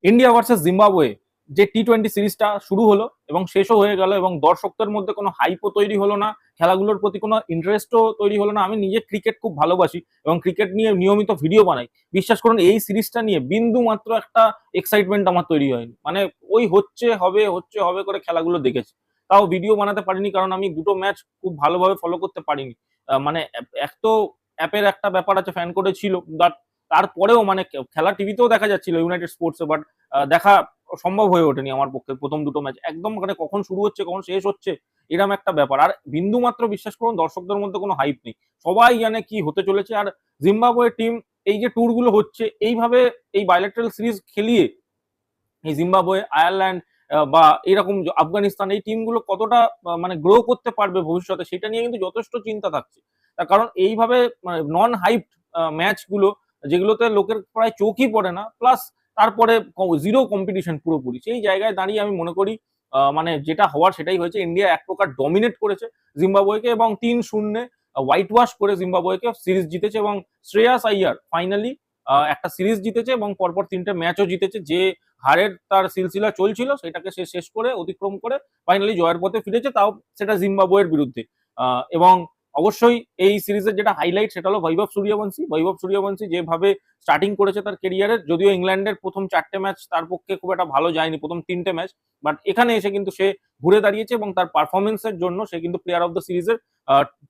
India versus Zimbabwe যে টি-20 সিরিজটা শুরু হলো এবং শেষও হয়ে গেল, এবং দর্শকদের মধ্যে কোনো হাইপও তৈরি হলো না, খেলাগুলোর প্রতি কোনো ইন্টারেস্টও তৈরি হলো না। আমি নিজে ক্রিকেট খুব ভালোবাসি এবং ক্রিকেট নিয়ে নিয়মিত ভিডিও বানাই। বিশ্বাস করুন, এই সিরিজটা নিয়ে বিন্দু মাত্র একটা এক্সাইটমেন্ট আমার তৈরি হয়নি। মানে ওই হচ্ছে হবে হচ্ছে হবে করে খেলাগুলো দেখেছি, তাও ভিডিও বানাতে পারিনি কারণ আমি দুটো ম্যাচ খুব ভালোভাবে ফলো করতে পারিনি। মানে এক তো অ্যাপের একটা ব্যাপার আছে, ফ্যান কোডে ছিল, বাট তারপরেও মানে খেলা টিভিতেও দেখা যাচ্ছিল ইউনাইটেড স্পোর্টসে, বাট দেখা সম্ভব হয়ে ওঠেনি আমার পক্ষে। প্রথম দুটো ম্যাচ একদম মানে কখন শুরু হচ্ছে কখন শেষ হচ্ছে এরকম একটা ব্যাপার, আর বিন্দু মাত্র বিশ্বাস করুন দর্শকদের মধ্যে কোনো হাইপ নেই। সবাই জানে কি হতে চলেছে। আর জিম্বাবুয়ে টিম এই যে ট্যুর গুলো হচ্ছে এইভাবে, এই বাইলেটারাল সিরিজ খেলিয়ে এই জিম্বাবুয়ে, আয়ারল্যান্ড বা এরকম আফগানিস্তান, এই টিমগুলো কতটা মানে গ্রো করতে পারবে ভবিষ্যতে সেটা নিয়ে কিন্তু যথেষ্ট চিন্তা থাকছে। তার কারণ এইভাবে মানে নন হাইপ ম্যাচ গুলো, যেগুলোতে লোকের প্রায় চোখই পড়ে না, প্লাস তারপরে জিরো কম্পিটিশন পুরোপুরি, সেই জায়গায় দাঁড়িয়ে আমি মনে করি মানে যেটা হওয়ার সেটাই হয়েছে। ইন্ডিয়া এক প্রকার ডমিনেট করেছে জিম্বাবুয়েকে এবং 3-0 হোয়াইট ওয়াশ করে জিম্বাবুয়েকে সিরিজ জিতেছে, এবং শ্রেয়াস আইয়ার ফাইনালি একটা সিরিজ জিতেছে এবং পরপর 3টে ম্যাচও জিতেছে। যে হারের তার সিলসিলা চলছিল সেটাকে সে শেষ করে অতিক্রম করে ফাইনালি জয়ের পথে ফিরেছে, তাও সেটা জিম্বাবুয়ের বিরুদ্ধে। এবং অবশ্যই এই সিরিজের যেটা হাইলাইট সেটা হলো বৈভব সূর্যবংশী। বৈভব সূর্যবংশী যেভাবে স্টার্টিং করেছে তার কেরিয়ারের, যদিও ইংল্যান্ডের প্রথম 4টে ম্যাচ তার পক্ষে খুব একটা ভালো যায়নি, প্রথম 3টে ম্যাচ, বাট এখানে এসে কিন্তু সে ঘুরে দাঁড়িয়েছে এবং তার পারফরমেন্সের জন্য সে কিন্তু প্লেয়ার অফ দ্য সিরিজের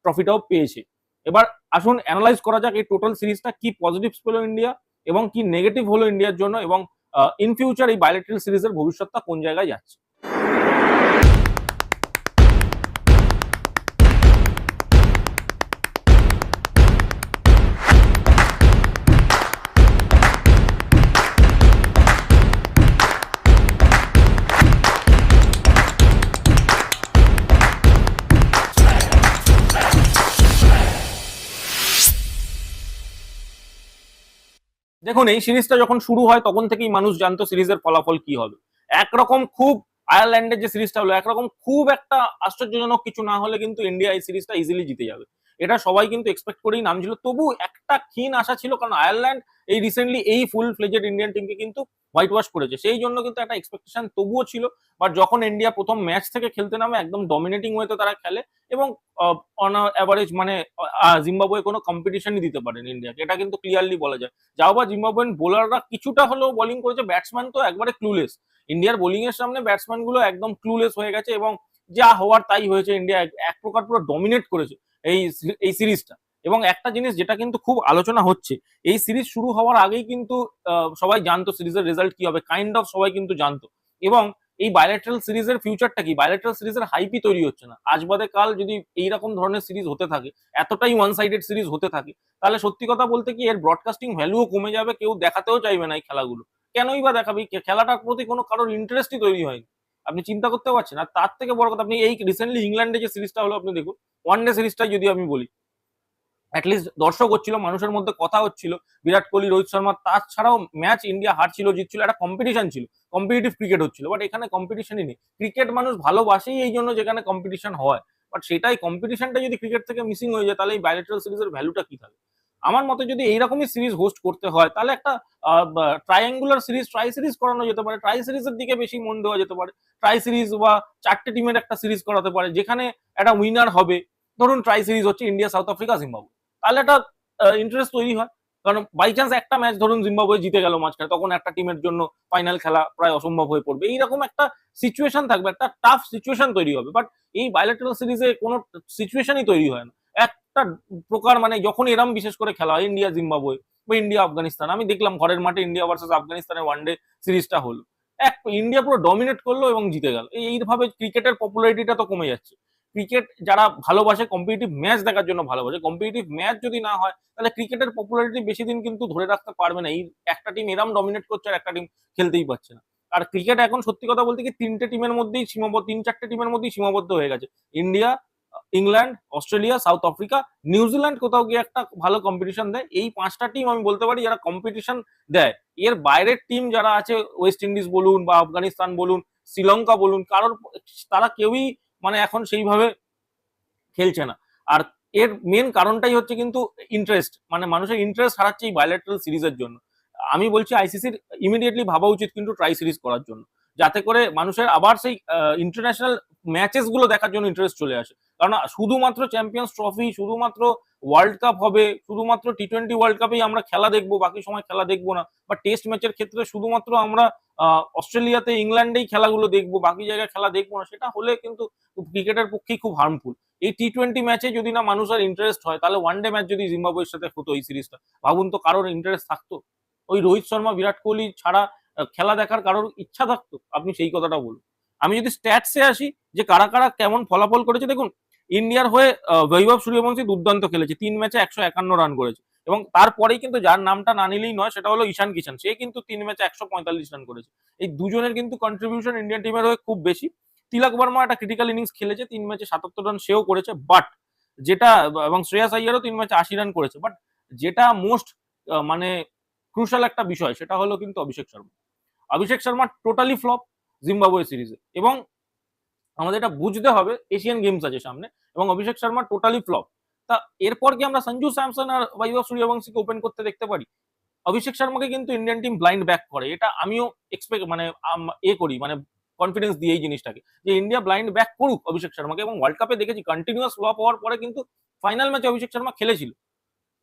ট্রফিটাও পেয়েছে। এবার আসুন অ্যানালাইজ করা যাক এই টোটাল সিরিজটা কি পজিটিভস পেল ইন্ডিয়া এবং কি নেগেটিভ হলো ইন্ডিয়ার জন্য, এবং ইন ফিউচার এই বাইলেটারাল সিরিজের ভবিষ্যৎটা কোন জায়গায় যাচ্ছে। দেখুন, এই সিরিজটা যখন শুরু হয় তখন থেকেই মানুষ জানতো সিরিজের ফলাফল কি হবে। একরকম খুব আয়ারল্যান্ডের যে সিরিজটা হলো, একরকম খুব একটা আশ্চর্যজনক কিছু না হলে কিন্তু ইন্ডিয়া এই সিরিজটা ইজিলি জিতে যাবে, এটা সবাই কিন্তু এক্সপেক্ট করেই নামছিল। তবু একটা ক্ষীণ আশা ছিল, কারণ আয়ারল্যান্ড এই রিসেন্টলি এই ফুল ফ্লেজেড ইন্ডিয়ান টিমকে কিন্তু হোয়াইট ওয়াশ করেছে, সেই জন্য কিন্তু একটা এক্সপেকটেশন তবুও ছিল। বাট যখন ইন্ডিয়া প্রথম ম্যাচ থেকে খেলতে নামে একদম ডমিনেটিং ওয়েতে তারা খেলে, এবং অন অ্যাভারেজ মানে জিম্বাবুয়ে কোনো কম্পিটিশনই দিতে পারেন ইন্ডিয়াকে, এটা কিন্তু ক্লিয়ারলি বলা যায়। যাও বা জিম্বাবুয়ান বোলাররা কিছুটা হলেও বোলিং করেছে, ব্যাটসম্যান তো একবারে ক্লুলেস। ইন্ডিয়ার বোলিং এর সামনে ব্যাটসম্যান গুলো একদম ক্লুলেস হয়ে গেছে, এবং যা হওয়ার তাই হয়েছে। ইন্ডিয়া এক প্রকার পুরো ডমিনেট করেছে এই এই সিরিজটা। এবং একটা জিনিস যেটা কিন্তু খুব আলোচনা হচ্ছে, এই সিরিজ শুরু হওয়ার আগেই কিন্তু সবাই জানতো সিরিজের রেজাল্ট কি হবে, কাইন্ড অফ সবাই কিন্তু জানতো। এবং এই বাইলেটারাল সিরিজের ফিউচারটা কি, বাইলেটারাল সিরিজের হাইপই তৈরি হচ্ছে না। আজ বাদে কাল যদি এইরকম ধরনের সিরিজ হতে থাকে, এতটাই ওয়ান সাইডেড সিরিজ হতে থাকে, তাহলে সত্যি কথা বলতে কি এর ব্রডকাস্টিং ভ্যালুও কমে যাবে, কেউ দেখাতেও চাইবে না এই খেলাগুলো। কেনই বা দেখাবি, খেলাটার প্রতি কোনো কারোর ইন্টারেস্টই তৈরি হয়নি। আপনি চিন্তা করতে পারছেন। আর তার থেকে বড় কথা, আপনি এই রিসেন্টলি ইংল্যান্ডে যে সিরিজটা হলো আপনি দেখুন, ওয়ান ডে সিরিজটাই যদি আমি বলি, অ্যাটলিস্ট দর্শক হচ্ছিল, মানুষের মধ্যে কথা হচ্ছিল বিরাট কোহলি, রোহিত শর্মা, তাছাড়াও ম্যাচ ইন্ডিয়া হারছিল জিতছিল, একটা কম্পিটিশন ছিল, কম্পিটিটিভ ক্রিকেট হচ্ছিল। বাট এখানে কম্পিটিশনই নেই। ক্রিকেট মানুষ ভালোবাসেই এই জন্য যেখানে কম্পিটিশন হয়, বাট সেটাই কম্পিটিশনটা যদি ক্রিকেট থেকে মিসিং হয়ে যায়, তাহলে এই বাইলেটারাল সিরিজের ভ্যালুটা কি থাকে? আমার মতে যদি এইরকমই সিরিজ হোস্ট করতে হয়, তাহলে একটা ট্রায়াঙ্গুলার সিরিজ, ট্রাই সিরিজ করানো যেতে পারে, ট্রাই সিরিজের দিকে বেশি মন দেওয়া যেতে পারে। ট্রাই সিরিজ বা 4টে টিমের একটা সিরিজ করাতে পারে, যেখানে একটা উইনার হবে। ধরুন ট্রাই সিরিজ হচ্ছে ইন্ডিয়া, সাউথ আফ্রিকা, জিম্বাবুয়ে, তাহলে একটা ইন্টারেস্ট তৈরি হয়। কারণ বাই চান্স একটা ম্যাচ ধরুন জিম্বাবুয়ে জিতে গেল মাঝখানে, তখন একটা টিমের জন্য ফাইনাল খেলা প্রায় অসম্ভব হয়ে পড়বে, এইরকম একটা সিচুয়েশন থাকবে, একটা টাফ সিচুয়েশন তৈরি হবে। বাট এই বাইলেটারাল সিরিজে কোনো সিচুয়েশনই তৈরি হয় না। একটা প্রকার মানে যখন এরম বিশেষ করে খেলা হয় ইন্ডিয়া জিম্বাবুয়ে বা ইন্ডিয়া আফগানিস্তান, আমি দেখলাম ঘরের মাঠে ইন্ডিয়া ভার্সেস আফগানিস্তানের ওয়ানডে সিরিজটা হলো, এক ইন্ডিয়া পুরো ডমিনেট করলো এবং জিতে গেল। এইভাবে ক্রিকেটের পপুলারিটিটা তো কমে যাচ্ছে। ক্রিকেট যারা ভালোবাসে, কম্পিটিটিভ ম্যাচ দেখার জন্য ভালোবাসে, কম্পিটিটিভ ম্যাচ যদি না হয়, তাহলে ক্রিকেটের পপুলারিটি বেশি দিন কিন্তু ধরে রাখতে পারবে না। এই একটা টিম এরম ডমিনেট করছে আর একটা টিম খেলতেই পারছে না। আর ক্রিকেট এখন সত্যি কথা বলতে কি 3টে টিমের মধ্যেই সীমাবদ্ধ, 3-4টে টিমের মধ্যেই সীমাবদ্ধ হয়ে গেছে। India, England, Australia, south Africa, New Zealand কোথাও গিয়ে একটা ভালো কম্পিটিশন দেয়। এই 5টা টিম আমি বলতে পারি যারা কম্পিটিশন দেয়। এর বাইরের টিম যারা আছে, ওয়েস্ট ইন্ডিজ বলুন বা আফগানিস্তান বলুন, শ্রীলঙ্কা বলুন, কারোর তারা কেউই মানে এখন সেইভাবে খেলছে না। আর এর মেন কারণটাই হচ্ছে কিন্তু ইন্টারেস্ট, মানে মানুষের ইন্টারেস্ট হারাচ্ছে এই বাইলেটারাল সিরিজের জন্য। আমি বলছি আইসিসির ইমিডিয়েটলি ভাবা উচিত কিন্তু ট্রাই সিরিজ করার জন্য, যাতে করে মানুষের আবার সেই ইন্টারন্যাশনাল ম্যাচেস গুলো দেখার জন্য ইন্টারেস্ট চলে আসে। কারণ শুধুমাত্র চ্যাম্পিয়ন্স ট্রফি, শুধুমাত্র ওয়ার্ল্ড কাপ হবে, শুধুমাত্র টি-20 ওয়ার্ল্ড কাপেই আমরা খেলা দেখবো, বাকি সময় খেলা দেখবো না, বা টেস্ট ম্যাচের ক্ষেত্রে শুধুমাত্র আমরা অস্ট্রেলিয়াতে ইংল্যান্ডেই খেলাগুলো দেখবো, বাকি জায়গায় খেলা দেখবো না, সেটা হলে কিন্তু ক্রিকেটের পক্ষেই খুব হার্মফুল। এই টি-20 ম্যাচে যদি না মানুষের ইন্টারেস্ট হয়, তাহলে ওয়ান ডে ম্যাচ যদি জিম্বাবুয়ের সাথে হতো এই সিরিজটা, ভাবুন তো কারোর ইন্টারেস্ট থাকতো? ওই রোহিত শর্মা, বিরাট কোহলি ছাড়া খেলা দেখার কারোর ইচ্ছা থাকতো? আপনি সেই কথাটা বলুন। আমি যদি স্ট্যাটসে আসি যে কারা কারা কেমন ফলাফল করেছে, দেখুন ইন্ডিয়ার হয়ে বৈভব সূর্যবংশী দুর্দান্ত খেলেছে, 3 ম্যাচে 151 রান করেছে, এবং তারপরেই কিন্তু যার নামটা না নিলেই নয় সেটা হলো ঈশান কিষান, সে কিন্তু 3 ম্যাচে 145 রান করেছে। এই দুজনের কিন্তু কন্ট্রিবিউশন ইন্ডিয়ান টিমের হয়ে খুব বেশি। তিলক বর্মা একটা ক্রিটিক্যাল ইনিংস খেলেছে, 3 ম্যাচে 77 রান সেও করেছে, বাট যেটা, এবং শ্রেয়াস আইয়ারও 3 ম্যাচে 80 রান করেছে, বাট যেটা মোস্ট মানে ক্রুশাল একটা বিষয় সেটা হলো কিন্তু Abhishek Sharma. Abhishek Sharma totally flop Zimbabwe সিরিজে, এবং আমাদের এটা বুঝতে হবে এশিয়ান গেমস আছে সামনে, এবং অভিষেক শর্মা টোটালি ফ্লপ। তা এরপর কি আমরা সঞ্জু স্যামসন আর বৈভব সূর্যবংশীকে ওপেন করতে দেখতে পারি? অভিষেক শর্মাকে কিন্তু ইন্ডিয়ান টিম ব্লাইন্ড ব্যাক করে, এটা আমিও এক্সপেক্ট মানে করি, মানে কনফিডেন্স দিয়ে এই জিনিসটাকে, যে ইন্ডিয়া ব্লাইন্ড ব্যাক করুক অভিষেক শর্মাকে। এবং ওয়ার্ল্ড কাপে দেখেছি কন্টিনিউয়াস ফ্লপ হওয়ার পরে কিন্তু ফাইনাল ম্যাচে অভিষেক শর্মা খেলেছিল।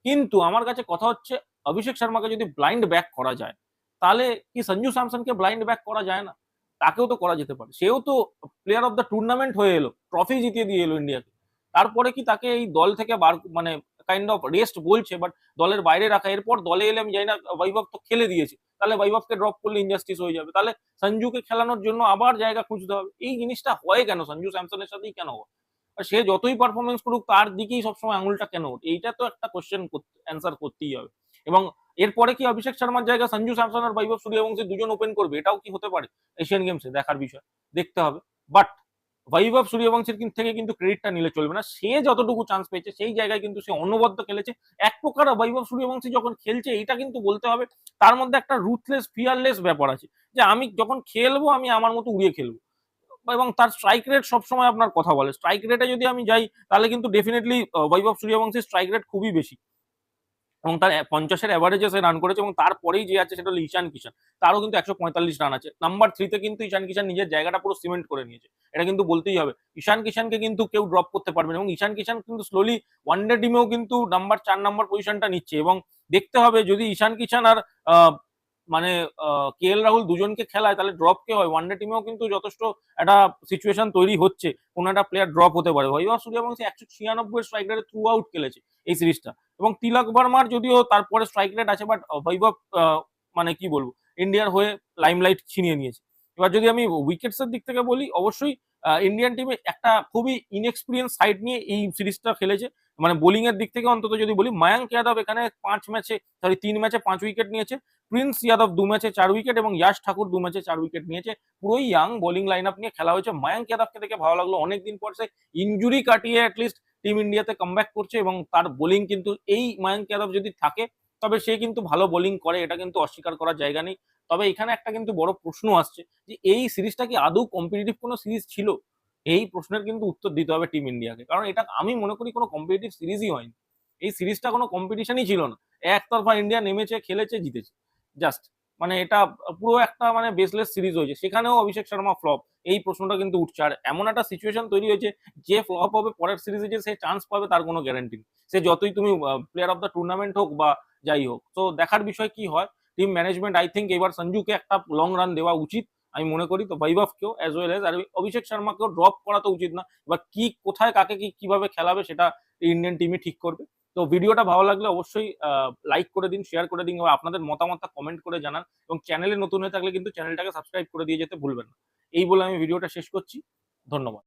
কিন্তু আমার কাছে কথা হচ্ছে, অভিষেক শর্মাকে যদি ব্লাইন্ড ব্যাক করা যায়, তাহলে কি সঞ্জু স্যামসনকে ব্লাইন্ড ব্যাক করা যায় না? তাকেও তো করা যেতে পারে, সেও তো প্লেয়ার অফ দ্য টুর্নামেন্ট হয়ে এলো, ট্রফি জিতিয়ে দিয়ে এলো ইন্ডিয়াকে। তারপরে কি তাকে এই দল থেকে বার মানে কাইন্ড অফ রেস্ট বলছে, বাট দলের বাইরে রাখা? এরপর দলে এলে আমি জানি না, বৈভব তো খেলে দিয়েছে, তাহলে বৈভবকে ড্রপ করলে ইনজাস্টিস হয়ে যাবে, তাহলে সঞ্জুকে খেলানোর জন্য আবার জায়গা খুঁজতে হবে। এই জিনিসটা হয় কেন সঞ্জু স্যামসনের সাথেই কেন হয়? আর সে যতই পারফরমেন্স করুক তার দিকেই সবসময় আঙুলটা কেন ওঠে? এইটা তো একটা কোশ্চেন অ্যান্সার করতেই হবে। এবং এরপরে কি অভিষেক শর্মার জায়গা সঞ্জু স্যামসন আর বৈভব সূর্যবংশী দুজন ওপেন করবে? এটাও কি হতে পারে এশিয়ান গেমসে? দেখার বিষয়, দেখতে হবে। বাট বৈভব সূর্যবংশীর থেকে কিন্তু ক্রেডিটটা নিলে চলবে না। সে যতটুকু চান্স পেয়েছে সেই জায়গায় কিন্তু সে অনবদ্য খেলেছে। এক প্রকার বৈভব সূর্যবংশী যখন খেলছে, এটা কিন্তু বলতে হবে তার মধ্যে একটা রুথলেস, ফিয়ারলেস ব্যাপার আছে, যে আমি যখন খেলবো আমি আমার মতো উড়িয়ে খেলবো। এবং তার স্ট্রাইক রেট সবসময় আপনার কথা বলে। স্ট্রাইক রেটে যদি আমি যাই, তাহলে কিন্তু ডেফিনেটলি বৈভব সূর্যবংশীর স্ট্রাইক রেট খুবই বেশি, এবং তার 50-এর অ্যাভারেজে সে রান করেছে। এবং তারপরেই যে আছে সেটা হলো ঈশান কিষান, তারও কিন্তু 145 রান আছে। নাম্বার 3 তে কিন্তু ঈশান কিষান নিজের জায়গাটা পুরো সিমেন্ট করে নিয়েছে, এটা কিন্তু বলতেই হবে। ঈশান কিষানকে কিন্তু কেউ ড্রপ করতে পারবে না, এবং ঈশান কিষান কিন্তু স্লোলি ওয়ানডে টিমেও কিন্তু নাম্বার 4 নাম্বার পজিশনটা নিচ্ছে। এবং দেখতে হবে যদি ঈশান কিষান আর মানে কেএল রাহুল দুজনকে খেলায়, তাহলে ড্রপ কে হয়? ওয়ানডে টিমেও কিন্তু যথেষ্ট একটা সিচুয়েশন তৈরি হচ্ছে, কোন একটা প্লেয়ার ড্রপ হতে পারে। বৈভব সূর্যবংশী 196 স্ট্রাইক রেটে থ্রু আউট খেলেছে এই সিরিজটা, এবং তিলক বর্মার যদিও তারপরে স্ট্রাইক রেট আছে, বাট বৈভব মানে কি বলবো, ইন্ডিয়ার হয়ে লাইমলাইট ছিনিয়ে নিয়েছে। এবার যদি আমি উইকেটস এর দিক থেকে বলি, অবশ্যই ইন্ডিয়ান টিমে একটা খুবই ইনএক্সপিরিয়েন্স সাইড নিয়ে এই সিরিজটা খেলেছে। মানে বোলিং এর দিক থেকে অন্তত যদি বলি, মায়াঙ্ক যাদব এখানে 3 ম্যাচে 5 উইকেট নিয়েছে, প্রিন্স যাদব 2 ম্যাচে 4 উইকেট, এবং ইয়াশ ঠাকুর 2 ম্যাচে 4 উইকেট নিয়েছে। পুরোই ইয়াং বোলিং লাইন আপ নিয়ে খেলা হয়েছে। মায়াঙ্ক যাদবকে দেখে ভালো লাগলো, অনেকদিন পর সে ইনজুরি কাটিয়ে অ্যাটলিস্ট টিম ইন্ডিয়াতে কামব্যাক করছে, এবং তার বোলিং কিন্তু, এই মায়াঙ্ক যাদব যদি থাকে তবে সে কিন্তু ভালো বোলিং করে, এটা কিন্তু অস্বীকার করার জায়গা নেই। তবে এখানে একটা কিন্তু বড় প্রশ্ন আসছে, যে এই সিরিজটা কি আদৌ কম্পিটিটিভ কোনো সিরিজ ছিল? এই প্রশ্নের কিন্তু উত্তর দিতে হবে টিম ইন্ডিয়াকে, কারণ এটা আমি মনে করি কোনো কম্পিটিটিভ সিরিজই হয়নি। এই সিরিজটা কোনো কম্পিটিশনই ছিল না, একতরফা ইন্ডিয়া নেমেছে, খেলেছে, জিতেছে, জাস্ট মানে এটা পুরো একটা মানে বেসলেস সিরিজ হয়েছে। সেখানেও অভিষেক শর্মা ফ্লপ, এই প্রশ্নটা কিন্তু উঠছে। আর এমন একটা সিচুয়েশন তৈরি হয়েছে, যে ফ্লপ হবে পরের সিরিজে যে সে চান্স পাবে তার কোনো গ্যারান্টি নেই, সে যতই তুমি প্লেয়ার অফ দ্য টুর্নামেন্ট হোক বা যাই হোক। তো দেখার বিষয় কি হয়। টিম ম্যানেজমেন্ট আই থিঙ্ক এবার সঞ্জুকে একটা লং রান দেওয়া উচিত, আমি মনে করি। তো বৈভবকেও অ্যাজ ওয়েল এজ, আর অভিষেক শর্মাকেও ড্রপ করা তো উচিত না। এবার কি, কোথায়, কাকে কি কিভাবে খেলাবে সেটা ইন্ডিয়ান টিমই ঠিক করবে। তো ভিডিওটা ভালো লাগলে অবশ্যই লাইক করে দিন, শেয়ার করে দিন, এবং আপনাদের মতামতটা কমেন্ট করে জানান, এবং চ্যানেলে নতুন হয়ে থাকলে কিন্তু চ্যানেলটাকে সাবস্ক্রাইব করে দিয়ে যেতে ভুলবেন না। এই বলে আমি ভিডিওটা শেষ করছি। ধন্যবাদ।